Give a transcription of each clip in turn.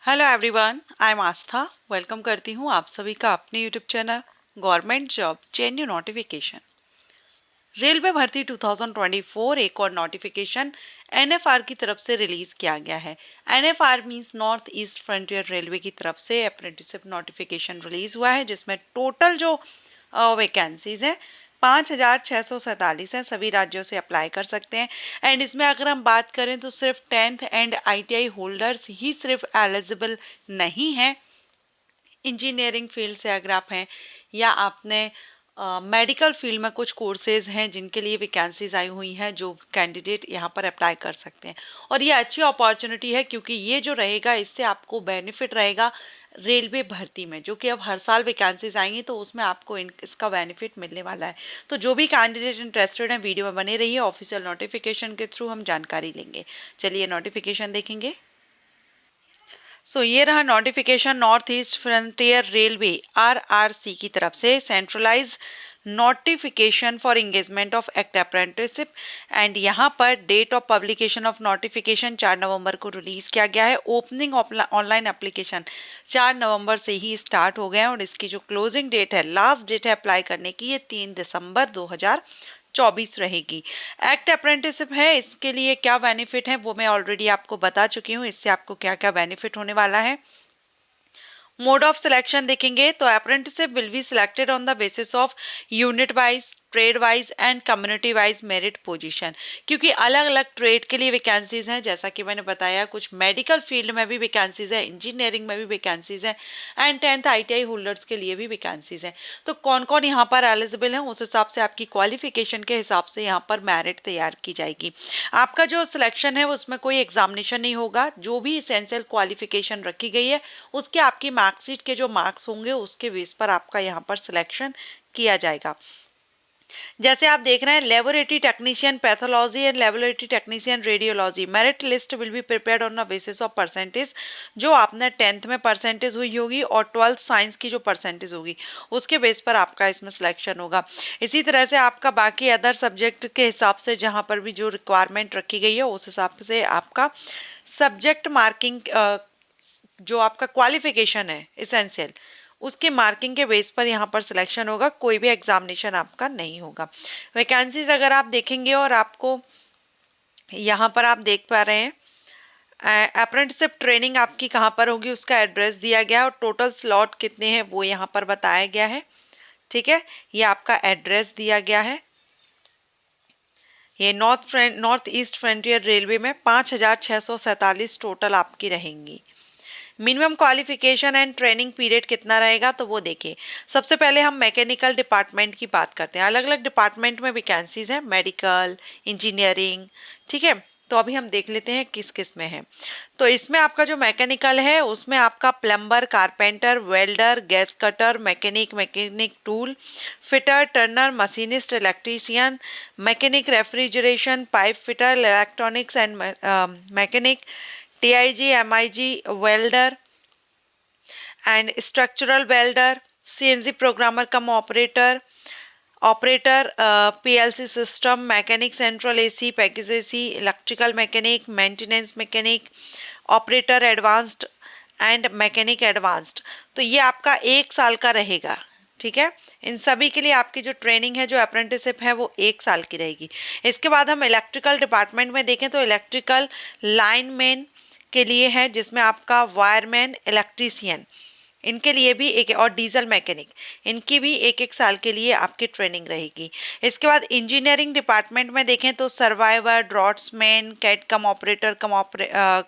Hello everyone, I am Aastha. Welcome करती हूँ आप सभी का अपने YouTube channel government job JNU notification. Railway भर्ती 2024 एक और नोटिफिकेशन एनएफआर की तरफ से रिलीज किया गया है। NFR means north east frontier railway की तरफ से अप्रेंटिसशिप नोटिफिकेशन रिलीज हुआ है, जिसमें टोटल जो वैकेंसीज हैं 5,647 हैं। सभी राज्यों से अप्लाई कर सकते हैं। एंड इसमें अगर हम बात करें तो सिर्फ 10th एंड आईटीआई होल्डर्स ही सिर्फ एलिजिबल नहीं हैं। इंजीनियरिंग फील्ड से अगर आप हैं या आपने मेडिकल फील्ड में कुछ कोर्सेज हैं जिनके लिए वैकेंसीज आई हुई हैं, जो कैंडिडेट यहाँ पर अप्लाई कर सकते हैं। और ये अच्छी अपॉर्चुनिटी है क्योंकि ये जो रहेगा इससे आपको बेनिफिट रहेगा रेलवे भर्ती में, जो कि अब हर साल वैकेंसीज आएंगी तो उसमें आपको इसका बेनिफिट मिलने वाला है। तो जो भी कैंडिडेट इंटरेस्टेड हैं वीडियो में बने रहिए, ऑफिशियल नोटिफिकेशन के थ्रू हम जानकारी लेंगे। चलिए नोटिफिकेशन देखेंगे। ये रहा notification north east frontier railway RRC की तरफ से, centralize notification for engagement of act apprenticeship. And यहाँ पर date of publication of notification 4 नवंबर को रिलीज किया गया है। ओपनिंग ऑनलाइन एप्लीकेशन 4 नवंबर से ही स्टार्ट हो गया है और इसकी जो क्लोजिंग डेट है, लास्ट डेट है अप्लाई करने की, ये 3 दिसंबर 2024 रहेगी। एक्ट अप्रेंटिसशिप है, इसके लिए क्या बेनिफिट है वो मैं ऑलरेडी आपको बता चुकी हूँ। इससे आपको क्या क्या बेनिफिट होने वाला है। मोड ऑफ सिलेक्शन देखेंगे तो apprenticeship will be selected on the basis of unit wise, trade wise and community wise merit position. क्योंकि अलग अलग ट्रेड के लिए वैकेंसीज हैं, जैसा कि मैंने बताया, कुछ मेडिकल फील्ड में भी वैकेंसीज है, इंजीनियरिंग में भी वैकेंसीज है एंड 10th आईटीआई होल्डर्स के लिए भी वैकेंसीज हैं। तो कौन कौन यहाँ पर एलिजिबल है, उस हिसाब से आपकी क्वालिफिकेशन के हिसाब से यहाँ पर मेरिट तैयार की जाएगी। आपका जो सिलेक्शन है उसमें कोई एग्जामिनेशन नहीं होगा। जो भी इसेंशियल क्वालिफिकेशन रखी गई है उसके आपकी मार्कशीट के जो मार्क्स होंगे उसके बेस पर आपका यहाँ पर सिलेक्शन किया जाएगा। जैसे आप देख रहे हैं, laboratory technician pathology and laboratory technician radiology merit list will be prepared on the basis of percentage. जो आपने 10th में परसेंटेज हुई होगी और 12th साइंस की जो परसेंटेज होगी उसके बेस पर आपका इसमें सिलेक्शन होगा। इसी तरह से आपका बाकी अदर सब्जेक्ट के हिसाब से जहाँ पर भी जो रिक्वायरमेंट रखी गई है उस हिसाब से आपका सब्जेक्ट मार्किंग, जो आपका क्वालिफिकेशन है इसेंशियल, उसके मार्किंग के बेस पर यहाँ पर सिलेक्शन होगा। कोई भी एग्जामिनेशन आपका नहीं होगा। वैकेंसीज अगर आप देखेंगे और आपको यहाँ पर आप देख पा रहे हैं अप्रेंटिसशिप ट्रेनिंग आपकी कहाँ पर होगी उसका एड्रेस दिया गया है और टोटल स्लॉट कितने हैं वो यहाँ पर बताया गया है। ठीक है, ये आपका एड्रेस दिया गया है। ये नॉर्थ ईस्ट फ्रंटियर रेलवे में 5,647 टोटल आपकी रहेंगी। Minimum qualification and training period कितना रहेगा तो वो देखिए। सबसे पहले हम मैकेनिकल डिपार्टमेंट की बात करते हैं। अलग अलग डिपार्टमेंट में वैकेंसीज हैं, मेडिकल, इंजीनियरिंग। ठीक है, तो अभी हम देख लेते हैं किस किस में है। तो इसमें आपका जो मैकेनिकल है उसमें आपका plumber, carpenter, welder, gas cutter, mechanic tool fitter, Turner, machinist, electrician, mechanic refrigeration, pipe fitter, electronics and mechanic, TIG, MIG, welder and structural welder, CNC programmer come operator PLC system, mechanic central AC, package AC, electrical mechanic, maintenance mechanic, operator advanced and mechanic advanced. तो ये आपका 1 साल का रहेगा। ठीक है, इन सभी के लिए आपकी जो ट्रेनिंग है, जो अप्रेंटिसशिप है, वो 1 साल की रहेगी। इसके बाद हम इलेक्ट्रिकल डिपार्टमेंट में देखें तो इलेक्ट्रिकल लाइनमैन के लिए है, जिसमें आपका वायरमैन, इलेक्ट्रीशियन, इनके लिए भी एक, और डीजल मैकेनिक, इनकी भी 1-1 साल के लिए आपकी ट्रेनिंग रहेगी। इसके बाद इंजीनियरिंग डिपार्टमेंट में देखें तो surveyor, draughtsman, CAD cum operator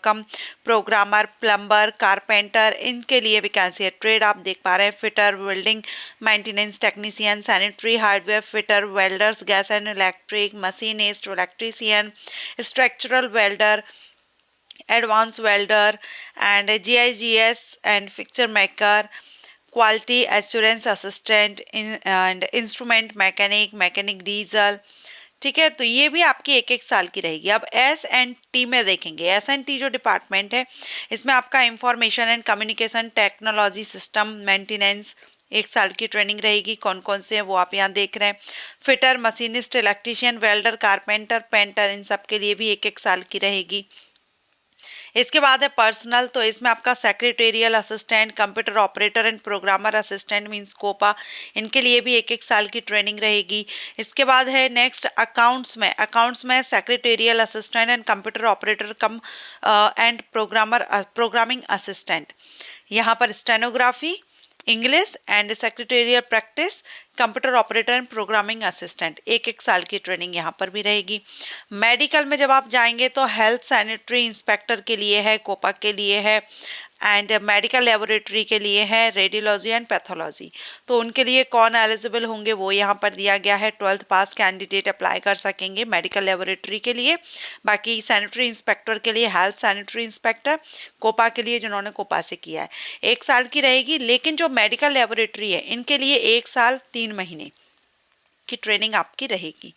cum programmer, plumber, carpenter, इनके लिए वैकेंसी है। ट्रेड आप देख पा रहे हैं, fitter, welding, maintenance technician, sanitary hardware fitter, welders, gas and electric, machinist, electrician, structural welder, advanced welder and GIGS and fixture maker, quality assurance assistant and instrument mechanic diesel. ठीक है, तो ये भी आपकी 1-1 साल की रहेगी। अब S&T में देखेंगे। S&T जो डिपार्टमेंट है इसमें आपका information and communication technology system maintenance, 1 साल की ट्रेनिंग रहेगी। कौन कौन से हैं वो आप यहाँ देख रहे हैं। Fitter, machinist, electrician, welder, carpenter, painter, इन सब के लिए भी 1-1 साल की रहेगी। इसके बाद है पर्सनल, तो इसमें आपका secretarial assistant, computer operator and programmer assistant means COPA, इनके लिए भी 1-1 साल की ट्रेनिंग रहेगी। इसके बाद है नेक्स्ट अकाउंट्स में secretarial assistant and computer operator come and programming assistant. यहाँ पर stenography, English and secretarial practice, computer operator and programming assistant, 1-1 साल की ट्रेनिंग यहाँ पर भी रहेगी। मेडिकल में जब आप जाएंगे तो हेल्थ सैनिटरी इंस्पेक्टर के लिए है, कोपा के लिए है, एंड मेडिकल लेबोरेटरी के लिए है, रेडियोलॉजी एंड पैथोलॉजी। तो उनके लिए कौन एलिजिबल होंगे वो यहाँ पर दिया गया है। 12th पास कैंडिडेट अप्लाई कर सकेंगे मेडिकल लेबोरेटरी के लिए। बाकी सैनिटरी इंस्पेक्टर के लिए हेल्थ सैनिटरी इंस्पेक्टर, कोपा के लिए जिन्होंने कोपा से किया है 1 साल की रहेगी। लेकिन जो मेडिकल लेबोरेटरी है इनके लिए 1 साल 3 महीने की ट्रेनिंग आपकी रहेगी।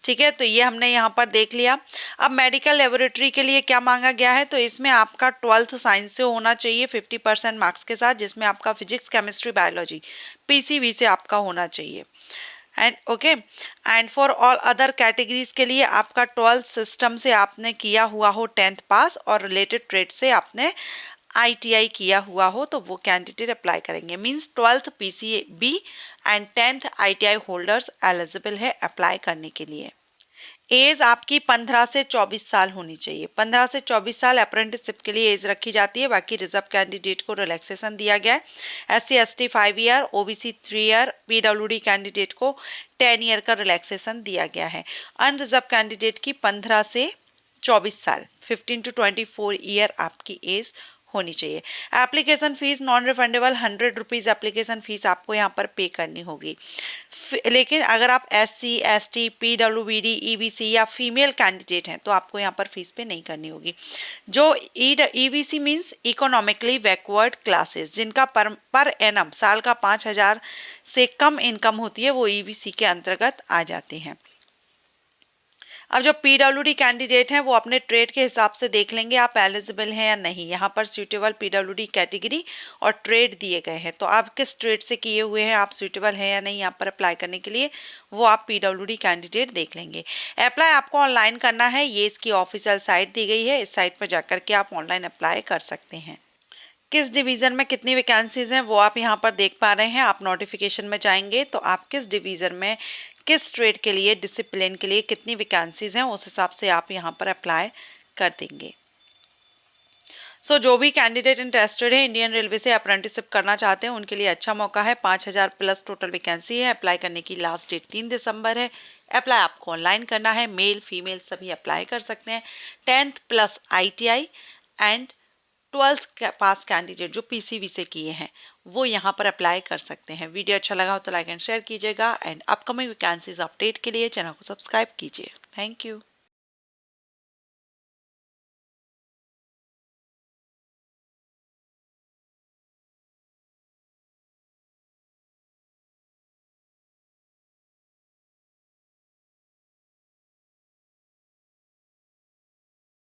ठीक है, तो ये हमने यहाँ पर देख लिया। अब मेडिकल लेबोरेटरी के लिए क्या मांगा गया है, तो इसमें आपका 12th साइंस से होना चाहिए 50% मार्क्स के साथ, जिसमें आपका फिजिक्स केमिस्ट्री बायोलॉजी पीसीबी से आपका होना चाहिए। And okay, and for all other categories के लिए आपका 12th सिस्टम से आपने किया हुआ हो 10th पास और रिलेटेड ट्रेड से आपने ITI किया हुआ हो तो वो कैंडिडेट अप्लाई करेंगे। Means 12th PCB and 10th ITI holders eligible है अप्लाई करने के लिए। एज आपकी 15 से 24 साल होनी चाहिए। 15 से 24 साल अप्रेंटिसशिप के लिए एज रखी जाती है। बाकी रिजर्व कैंडिडेट को रिलैक्सेशन दिया गया है। SC ST 5 year, OBC 3 year, PWD candidate को 10 ईयर का रिलैक्सेशन दिया गया है। अनरिजर्व कैंडिडेट की 15 से 24 साल 15 to 24 ईयर आपकी एज होनी चाहिए। Application fees non refundable 100 rupees application fees आपको यहाँ पर पे करनी होगी। लेकिन अगर आप SC ST PWD EBC या फीमेल कैंडिडेट हैं तो आपको यहाँ पर फीस पे नहीं करनी होगी। जो EBC means economically backward classes, जिनका पर एनम साल का 5,000 से कम इनकम होती है वो EBC के अंतर्गत आ जाते हैं। अब जो PWD कैंडिडेट हैं वो अपने ट्रेड के हिसाब से देख लेंगे आप एलिजिबल हैं या नहीं। यहाँ पर सूटेबल PWD कैटेगरी और ट्रेड दिए गए हैं, तो आप किस ट्रेड से किए हुए हैं, आप सूटेबल हैं या नहीं यहाँ पर अप्लाई करने के लिए, वो आप PWD कैंडिडेट देख लेंगे। अप्लाई आपको ऑनलाइन करना है, ये इसकी ऑफिशियल साइट दी गई है, इस साइट पर जाकर के आप ऑनलाइन अप्लाई कर सकते हैं। किस डिवीज़न में कितनी वैकेंसीज हैं वो आप यहाँ पर देख पा रहे हैं। आप नोटिफिकेशन में जाएंगे तो आप किस डिवीज़न में किस ट्रेड के लिए डिसिप्लिन के लिए कितनी वैकेंसीज हैं उस हिसाब से आप यहाँ पर अप्लाई कर देंगे। सो जो भी कैंडिडेट इंटरेस्टेड है इंडियन रेलवे से अप्रेंटिसशिप करना चाहते हैं उनके लिए अच्छा मौका है। 5,000 प्लस टोटल वैकेंसी है। अप्लाई करने की लास्ट डेट 3 दिसंबर है। अप्लाई आपको ऑनलाइन करना है, मेल फीमेल सभी अप्लाई कर सकते हैं। 10th plus ITI and 12th pass candidate जो PCB से किए हैं वो यहाँ पर अप्लाई कर सकते हैं। वीडियो अच्छा लगा हो तो लाइक एंड शेयर कीजिएगा एंड अपकमिंग वैकेंसीज अपडेट के लिए चैनल को सब्सक्राइब कीजिए। Thank you.